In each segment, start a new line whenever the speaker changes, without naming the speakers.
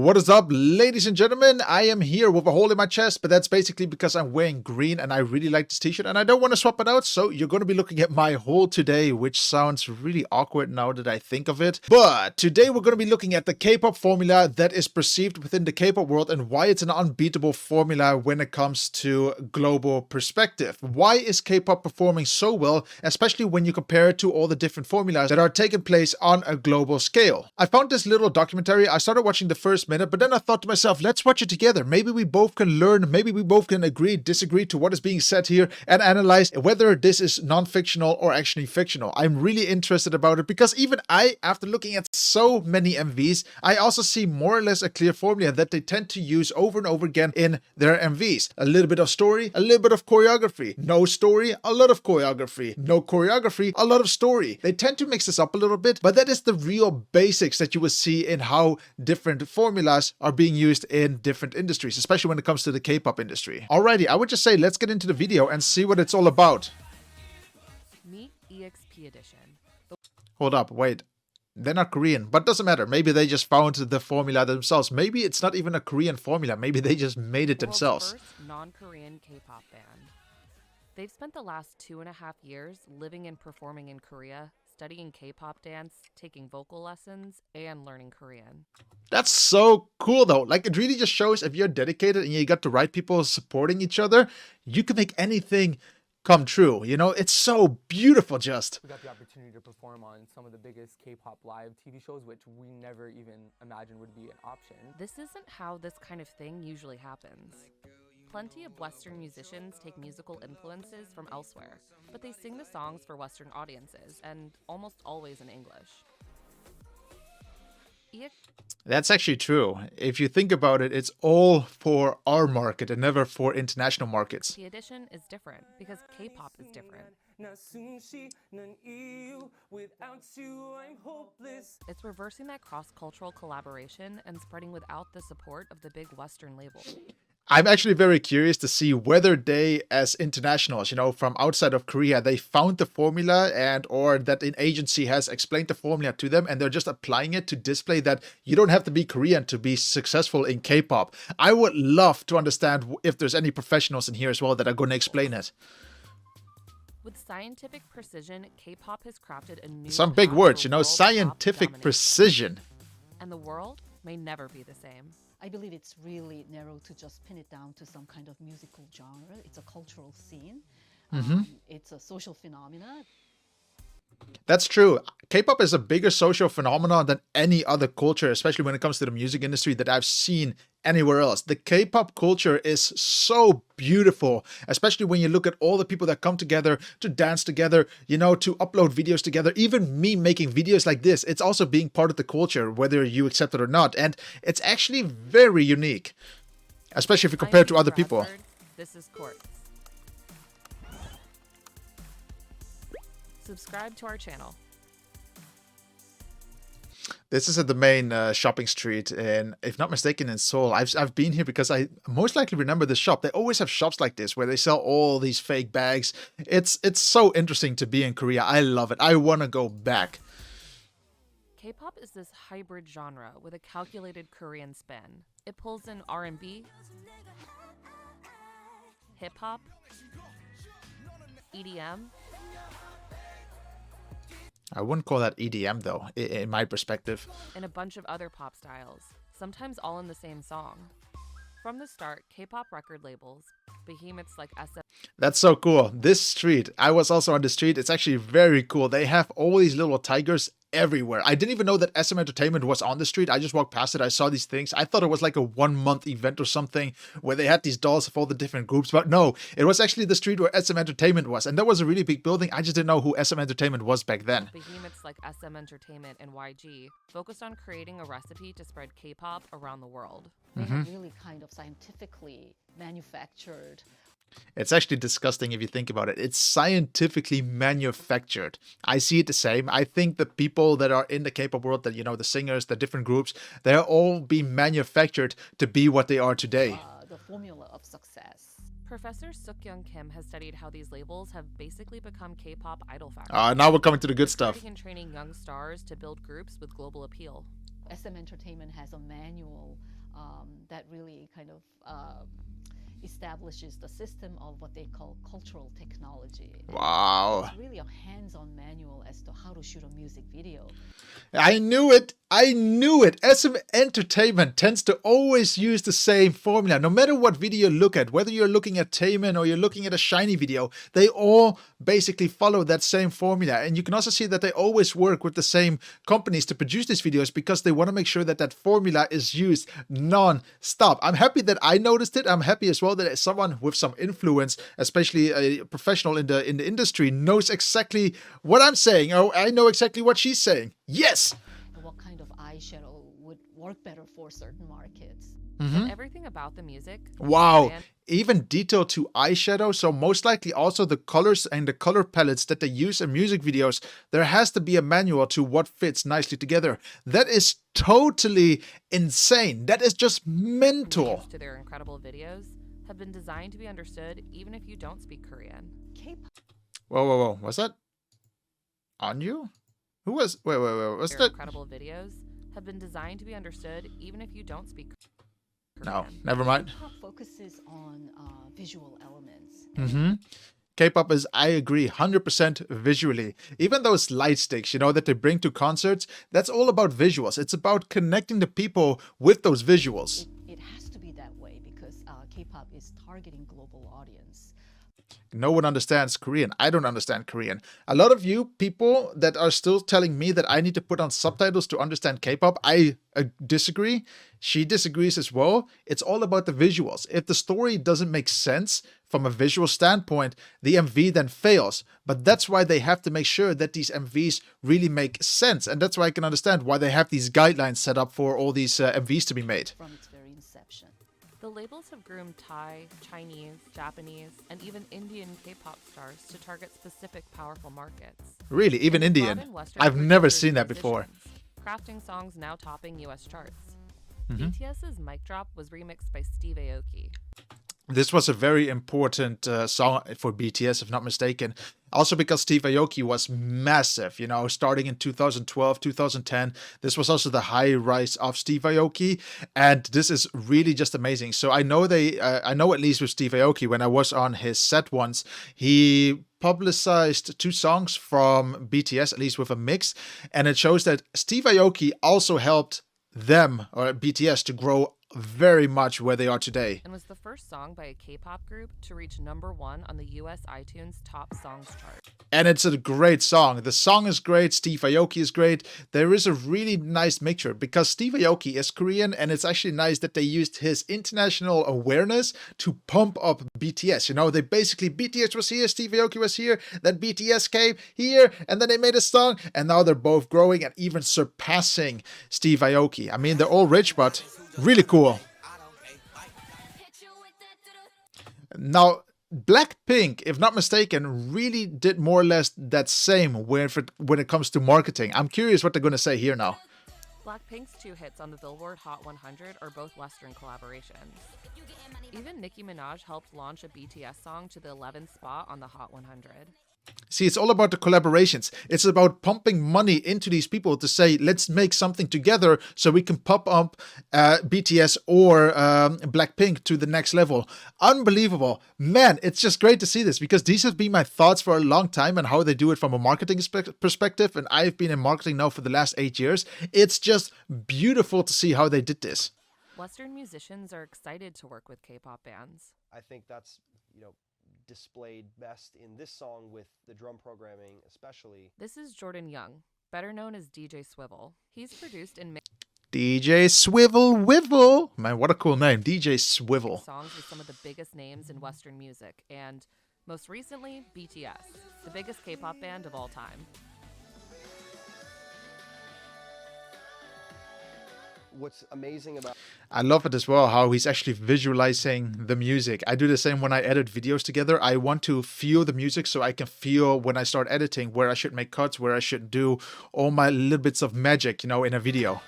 What is up, ladies and gentlemen? I am here with a hole in my chest, but that's basically because I'm wearing green and I really like this t-shirt and I don't want to swap it out, so you're going to be looking at my hole today, which sounds really awkward now that I think of it. But today we're going to be looking at the K-pop formula that is perceived within the K-pop world and why it's an unbeatable formula when it comes to global perspective. Why is K-pop performing so well, especially when you compare it to all the different formulas that are taking place on a global scale? I found this little documentary. I started watching the first minute, but then I thought to myself, let's watch it together. Maybe we both can learn, maybe we both can agree, disagree to what is being said here and analyze whether this is non-fictional or actually fictional. I'm really interested about it because even I, after looking at so many MVs, I also see more or less a clear formula that they tend to use over and over again in their MVs. A little bit of story, a little bit of choreography. No story, a lot of choreography. No choreography, a lot of story. They tend to mix this up a little bit, but that is the real basics that you will see in how different formulas are being used in different industries, especially when it comes to the K-pop industry. Alrighty, I would just say let's get into the video and see what it's all about.
Meet EXP Edition.
Hold up, wait. They're not Korean, but doesn't matter. Maybe they just found the formula themselves. Maybe it's not even a Korean formula. Maybe they just made it themselves.
First non-Korean K-pop band. They've spent the last 2.5 years living and performing in Korea, studying K-pop dance, taking vocal lessons, and learning Korean.
That's so cool though. Like, it really just shows if you're dedicated and you got the right people supporting each other, you can make anything come true. You know, it's so beautiful just.
We got the opportunity to perform on some of the biggest K-pop live TV shows, which we never even imagined would be an option.
This isn't how this kind of thing usually happens. Plenty of Western musicians take musical influences from elsewhere, but they sing the songs for Western audiences, and almost always in English.
That's actually true. If you think about it, it's all for our market and never for international markets.
The edition is different because K-pop is different. It's reversing that cross-cultural collaboration and spreading without the support of the big Western label.
I'm actually very curious to see whether they, as internationals, you know, from outside of Korea, they found the formula and or that an agency has explained the formula to them and they're just applying it to display that you don't have to be Korean to be successful in K-pop. I would love to understand if there's any professionals in here as well that are going to explain it.
With scientific precision, K-pop has crafted a new
Some big
path
words,
for
you know,
world pop
scientific
domination.
precision.
And the world may never be the same.
I believe it's really narrow to just pin it down to some kind of musical genre. It's a cultural scene. It's a social phenomena.
That's true. K-pop is a bigger social phenomenon than any other culture, especially when it comes to the music industry, that I've seen anywhere else. The K-pop culture is so beautiful, especially when you look at all the people that come together to dance together, you know, to upload videos together. Even me making videos like this, it's also being part of the culture, whether you accept it or not. And it's actually very unique, especially if you compare it to other people.
This is Quartz. Subscribe to our channel.
This is at the main shopping street, and if not mistaken, in Seoul. I've been here because I most likely remember the shop. They always have shops like this where they sell all these fake bags. It's so interesting to be in Korea. I love it. I want to go back.
K-pop is this hybrid genre with a calculated Korean spin. It pulls in R&B, hip-hop, EDM.
I wouldn't call that EDM though, in my perspective.
And a bunch of other pop styles, sometimes all in the same song. From the start, K-pop record labels, behemoths like SM.
That's so cool. This street, I was also on the street. It's actually very cool. They have all these little tigers everywhere. I didn't even know that SM Entertainment was on the street. I just walked past it. I saw these things. I thought it was like a 1-month event or something where they had these dolls of all the different groups. But no, it was actually the street where SM Entertainment was. And that was a really big building. I just didn't know who SM Entertainment was back then.
Behemoths like SM Entertainment and YG focused on creating a recipe to spread K-pop around the world.
They have really kind of scientifically manufactured.
It's actually disgusting if you think about it. It's scientifically manufactured. I see it the same. I think the people that are in the K-pop world, that, you know, the singers, the different groups, they're all being manufactured to be what they are today.
The formula of success.
Professor Suk-young Kim has studied how these labels have basically become K-pop idol factories.
Now we're coming to the good stuff.
Recruiting and training young stars to build groups with global appeal.
SM Entertainment has a manual that really kind of establishes the system of what they call cultural technology.
Wow.
It's really a hands-on manual as to how to shoot a music video.
I knew it. I knew it. SM Entertainment tends to always use the same formula. No matter what video you look at, whether you're looking at Taemin or you're looking at a Shiny video, they all basically follow that same formula. And you can also see that they always work with the same companies to produce these videos because they want to make sure that that formula is used non-stop. I'm happy that I noticed it. I'm happy as well that someone with some influence, especially a professional in the industry, knows exactly what I'm saying. Oh, I know exactly what she's saying. Yes.
What kind of eyeshadow would work better for certain markets.
And everything about the music.
Wow.
and
Even detail to eyeshadow. So most likely also the colors and the color palettes that they use in music videos. There has to be a manual to what fits nicely together. That is totally insane. That is just mental.
To their incredible videos have been designed to be understood even if you don't speak Korean.
K-pop
Whoa. Was that on you? Who was? Wait. What's
Their
that?
incredible videos have been designed to be understood even if you don't speak
No,
Korean.
never mind.
K-pop focuses on visual elements.
K-pop is, I agree, 100% visually. Even those light sticks, that they bring to concerts, that's all about visuals. It's about connecting the people with those visuals.
It has to be that way because K-pop is targeting global audience.
No one understands Korean. I don't understand Korean. A lot of you people that are still telling me that I need to put on subtitles to understand K-pop, I disagree. She disagrees as well. It's all about the visuals. If the story doesn't make sense from a visual standpoint, the MV then fails. But that's why they have to make sure that these MVs really make sense. And that's why I can understand why they have these guidelines set up for all these MVs to be made.
From its very inception.
The labels have groomed Thai, Chinese, Japanese, and even Indian K-pop stars to target specific powerful markets.
Really, even
And
Indian.
broaden Western
I've never
producers
seen
and
that before.
musicians, crafting songs now topping US charts. BTS's Mic Drop was remixed by Steve Aoki.
This was a very important song for BTS, if not mistaken. Also because Steve Aoki was massive, starting in 2012, 2010. This was also the high rise of Steve Aoki. And this is really just amazing. So I know I know at least with Steve Aoki, when I was on his set once, he publicized 2 songs from BTS, at least with a mix. And it shows that Steve Aoki also helped them, or BTS, to grow very much where they are today.
And was the first song by a K-pop group to reach #1 on the US iTunes Top Songs chart.
And it's a great song. The song is great. Steve Aoki is great. There is a really nice mixture because Steve Aoki is Korean, and it's actually nice that they used his international awareness to pump up BTS. They basically, BTS was here, Steve Aoki was here, then BTS came here, and then they made a song, and now they're both growing and even surpassing Steve Aoki. I mean, they're all rich, but really cool. Now, Blackpink, if not mistaken, really did more or less that same when it comes to marketing. I'm curious what they're going to say here now.
Blackpink's 2 hits on the Billboard Hot 100 are both Western collaborations. Even Nicki Minaj helped launch a BTS song to the 11th spot on the Hot 100.
See, it's all about the collaborations. It's about pumping money into these people to say, let's make something together so we can pop up BTS or Blackpink to the next level. Unbelievable. Man, it's just great to see this because these have been my thoughts for a long time and how they do it from a marketing perspective. And I've been in marketing now for the last 8 years. It's just beautiful to see how they did this.
Western musicians are excited to work with K-pop bands.
I think that's, displayed best in this song with the drum programming especially.
This is Jordan Young, better known as DJ Swivel. He's produced and mixed
DJ Swivel Wivel. Man, what a cool name. DJ Swivel.
songs with some of the biggest names in Western music, and most recently, BTS, the biggest K-pop band of all time.
What's amazing about
I love it as well, how he's actually visualizing the music. I do the same when I edit videos together. I want to feel the music so I can feel when I start editing where I should make cuts, where I should do all my little bits of magic, in a video.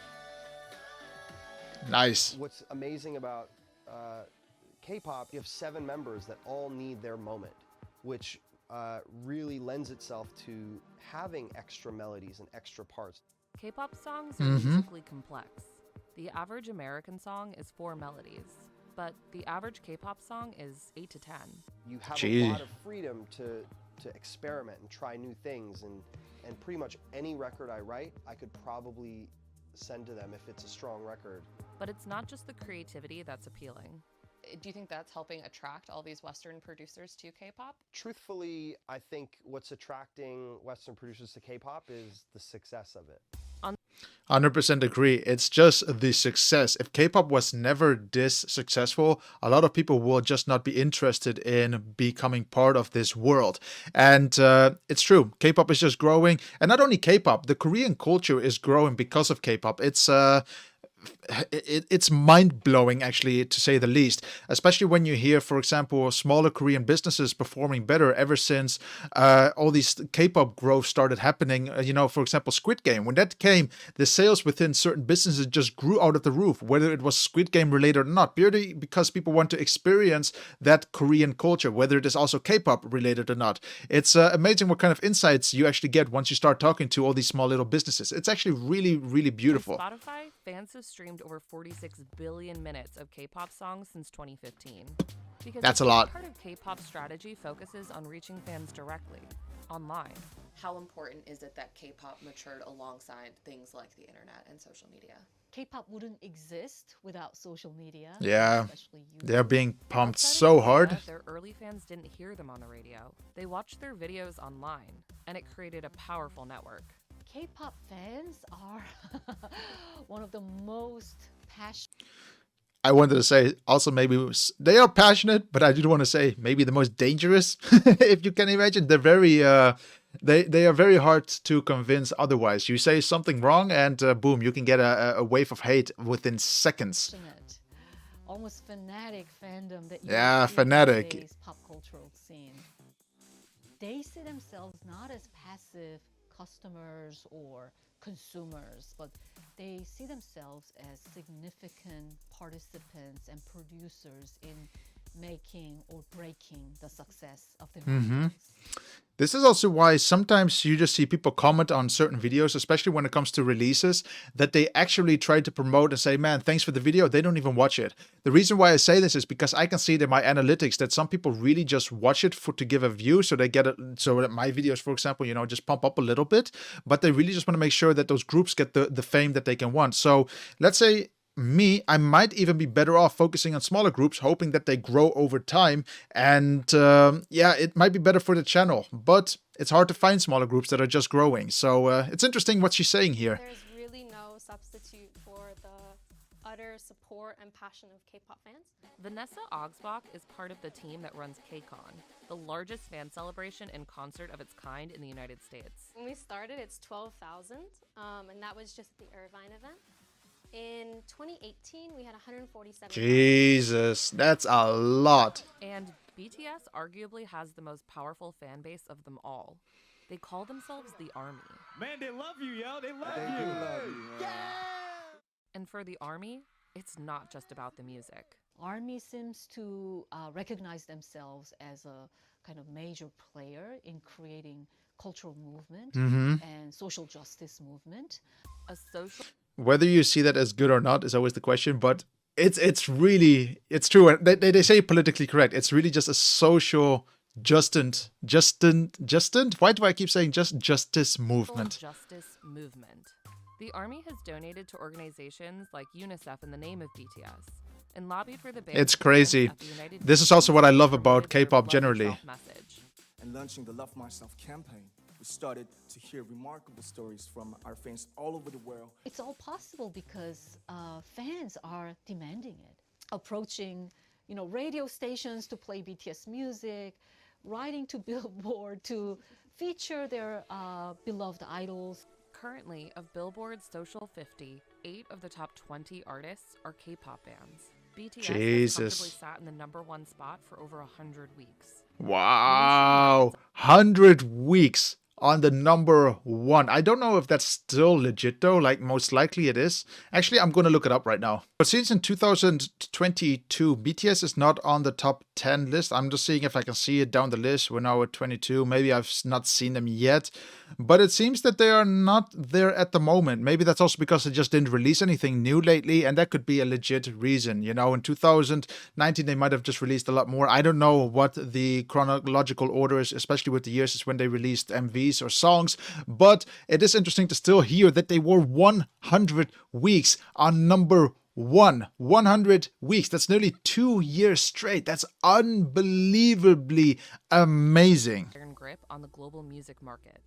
Nice.
what's amazing about K-pop, you have 7 members that all need their moment, which really lends itself to having extra melodies and extra parts.
K-pop songs are musically complex. The average American song is 4 melodies, but the average K-pop song is 8 to 10.
You have
Gee.
a lot of freedom to experiment and try new things, and pretty much any record I write, I could probably send to them if it's a strong record.
But it's not just the creativity that's appealing.
Do you think that's helping attract all these Western producers to K-pop?
Truthfully, I think what's attracting Western producers to K-pop is the success of it.
100% agree. It's just the success. If K-pop was never this successful, a lot of people will just not be interested in becoming part of this world. And it's true. K-pop is just growing. And not only K-pop, the Korean culture is growing because of K-pop. It's mind-blowing, actually, to say the least, especially when you hear, for example, smaller Korean businesses performing better ever since all these K-pop growth started happening. For example, Squid Game. When that came, the sales within certain businesses just grew out of the roof, whether it was Squid Game related or not, purely because people want to experience that Korean culture, whether it is also K-pop related or not. It's amazing what kind of insights you actually get once you start talking to all these small little businesses. It's actually really, really beautiful.
On Spotify, fans have streamed over 46 billion minutes of K-pop songs since 2015. Because
That's a lot.
Part of K-pop strategy focuses on reaching fans directly, online.
How important is it that K-pop matured alongside things like the internet and social media?
K-pop wouldn't exist without social media.
Yeah.
Especially YouTube.
They're being pumped
Outside of
so
Korea,
hard.
Their early fans didn't hear them on the radio. They watched their videos online, and it created a powerful network.
K-pop fans are one of the most passionate.
I wanted to say also maybe they are passionate, but I did want to say maybe the most dangerous, if you can imagine. They're very they are very hard to convince otherwise. You say something wrong and boom, you can get a wave of hate within seconds.
Almost fanatic fandom that you
Yeah,
see in
fanatic.
today's pop cultural scene. They see themselves not as passive customers or consumers, but they see themselves as significant participants and producers in making or breaking the success of their audience.
This is also why sometimes you just see people comment on certain videos, especially when it comes to releases, that they actually try to promote and say, man, thanks for the video. They don't even watch it. The reason why I say this is because I can see it in my analytics that some people really just watch it to give a view. So they get it, so that my videos, for example, just pump up a little bit, but they really just want to make sure that those groups get the fame that they can want. So let's say I might even be better off focusing on smaller groups, hoping that they grow over time. And it might be better for the channel, but it's hard to find smaller groups that are just growing. So it's interesting what she's saying here.
There's really no substitute for the utter support and passion of K-pop fans.
Vanessa Augsbach is part of the team that runs KCON, the largest fan celebration in concert of its kind in the United States.
When we started, it's 12,000, and that was just the Irvine event. In 2018, we had 147.
Jesus, that's a lot.
And BTS arguably has the most powerful fan base of them all. They call themselves the ARMY.
Man, they love you, yo. They love you.
And for the ARMY, it's not just about the music.
ARMY seems to recognize themselves as a kind of major player in creating cultural movement and social justice movement.
A social
Whether you see that as good or not is always the question, but it's true. They say politically correct. It's really just a social justice why do I keep saying justice movement?
justice movement. The ARMY has donated to organizations like UNICEF in the name of BTS and lobbied for the ban.
It's crazy. This is also what I love about K-pop generally.
And launching the Love Myself campaign, we started to hear remarkable stories from our fans all over the world.
It's all possible because fans are demanding it, approaching, radio stations to play BTS music, writing to Billboard to feature their beloved idols.
Currently, of Billboard's Social 50, 8 of the top 20 artists are K-pop bands. BTS has comfortably sat in the #1 spot for over 100 weeks.
Wow, 100 weeks. on the number 1. I don't know if that's still legit though, like most likely it is. Actually, I'm going to look it up right now. But since in 2022, BTS is not on the top 10 list. I'm just seeing if I can see it down the list. We're now at 22. Maybe I've not seen them yet. But it seems that they are not there at the moment. Maybe that's also because they just didn't release anything new lately, and that could be a legit reason. You know, in 2019, they might have just released a lot more. I don't know what the chronological order is, especially with the years is when they released MVs or songs, but it is interesting to still hear that they were 100 weeks on number 1. 100 weeks. That's nearly 2 years straight. That's unbelievably amazing.
Iron grip on the global music market.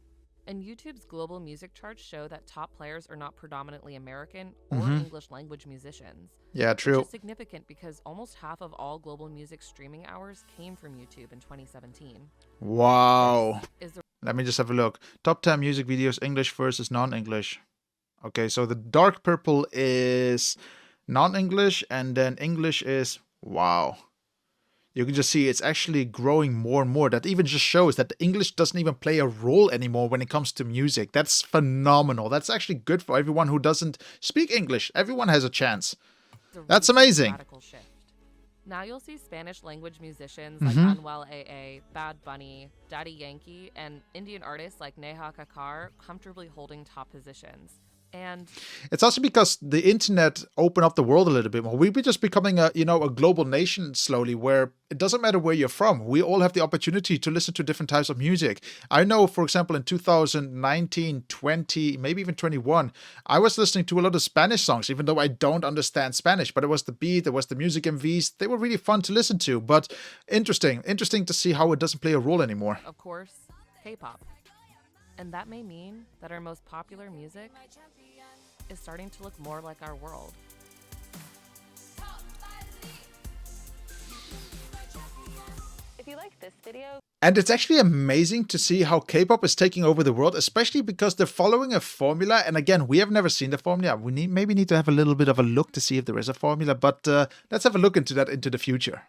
And YouTube's global music charts show that top players are not predominantly American or English language musicians.
Yeah, true.
Which is significant because almost half of all global music streaming hours came from YouTube in 2017.
Wow.
Is the
Let me just have a look. Top 10 music videos, English versus non-English. Okay, so the dark purple is non-English, and then English is, wow. You can just see it's actually growing more and more. That even just shows that the English doesn't even play a role anymore when it comes to music. That's phenomenal. That's actually good for everyone who doesn't speak English. Everyone has a chance. That's amazing.
Radical shift. Now you'll see Spanish language musicians like Anuel AA, Bad Bunny, Daddy Yankee, and Indian artists like Neha Kakkar comfortably holding top positions. And
it's also because the internet opened up the world a little bit more. We're just becoming a global nation slowly, where it doesn't matter where you're from. We all have the opportunity to listen to different types of music. I know, for example, in 2019, 20, maybe even 21, I was listening to a lot of Spanish songs, even though I don't understand Spanish. But it was the beat, it was the music MVs. They were really fun to listen to. But interesting to see how it doesn't play a role anymore.
of course, K-pop. And that may mean that our most popular music is starting to look more like our world.
If you like this video,
And it's actually amazing to see how K-pop is taking over the world, especially because they're following a formula. And again, we have never seen the formula. We maybe need to have a little bit of a look to see if there is a formula, but let's have a look into that into the future.